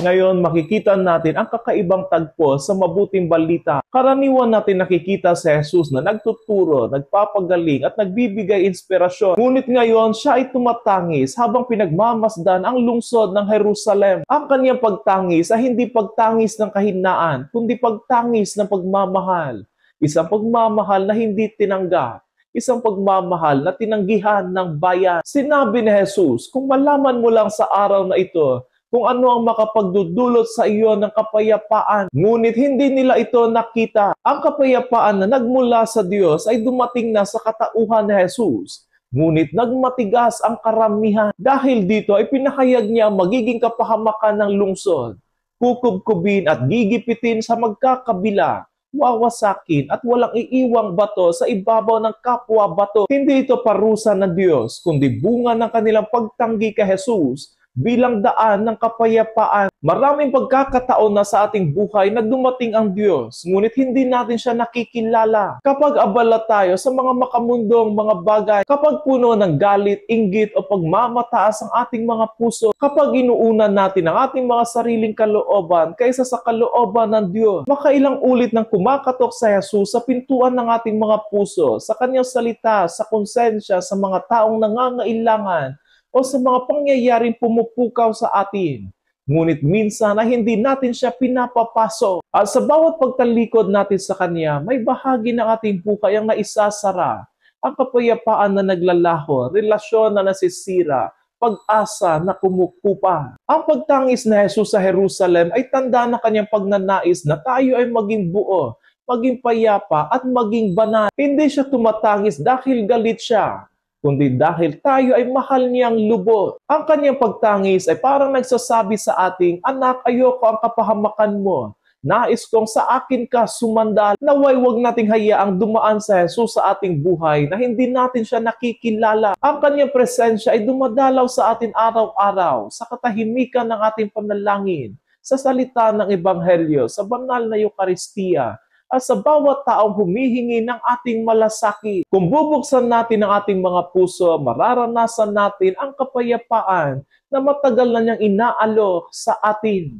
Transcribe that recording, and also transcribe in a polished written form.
Ngayon, makikita natin ang kakaibang tagpo sa mabuting balita. Karaniwan natin nakikita si Jesus na nagtuturo, nagpapagaling at nagbibigay inspirasyon. Ngunit ngayon, siya ay tumatangis habang pinagmamasdan ang lungsod ng Jerusalem. Ang kanyang pagtangis ay hindi pagtangis ng kahinaan, kundi pagtangis ng pagmamahal. Isang pagmamahal na hindi tinanggap. Isang pagmamahal na tinanggihan ng bayan. Sinabi ni Jesus, kung malaman mo lang sa araw na ito, kung ano ang makapagdudulot sa iyo ng kapayapaan. Ngunit hindi nila ito nakita. Ang kapayapaan na nagmula sa Diyos ay dumating na sa katauhan ni Jesus. Ngunit nagmatigas ang karamihan. Dahil dito ay pinahayag niya ang magiging kapahamakan ng lungsod. Kukubkubin at gigipitin sa magkakabila. Wawasakin at walang iiwang bato sa ibabaw ng kapwa bato. Hindi ito parusa ng Diyos, kundi bunga ng kanilang pagtanggi kay Jesus bilang daan ng kapayapaan. Maraming pagkakataon na sa ating buhay na dumating ang Diyos, ngunit hindi natin siya nakikilala. Kapag abala tayo sa mga makamundong mga bagay, kapag puno ng galit, inggit o pagmamataas ang ating mga puso, kapag inuuna natin ang ating mga sariling kalooban kaysa sa kalooban ng Diyos, makailang ulit nang kumakatok sa Jesus sa pintuan ng ating mga puso, sa kanyang salita, sa konsensya, sa mga taong nangangailangan, o sa mga pangyayaring pumupukaw sa atin. Ngunit minsan na hindi natin siya pinapapasok. At sa bawat pagtalikod natin sa Kanya, may bahagi ng ating buhay ang naisasara. Ang kapayapaan na naglalaho, relasyon na nasisira, pag-asa na kumukupa. Ang pagtangis ni Jesus sa Jerusalem ay tanda ng kanyang pagnanais na tayo ay maging buo, maging payapa at maging banal. Hindi siya tumatangis dahil galit siya, kundi dahil tayo ay mahal niyang lubos. Ang kanyang pagtangis ay parang nagsasabi sa ating, anak, ayoko ang kapahamakan mo. Nais kong sa akin ka sumandal. Naway wag nating hayaang dumaan sa Jesus sa ating buhay na hindi natin siya nakikilala. Ang kanyang presensya ay dumadalaw sa atin araw-araw, sa katahimikan ng ating panalangin, sa salita ng Ebanghelyo, sa banal na Eucharistia, at sa bawat taong humihingi ng ating malasakit. Kung bubuksan natin ang ating mga puso, mararanasan natin ang kapayapaan na matagal na niyang inaalok sa atin.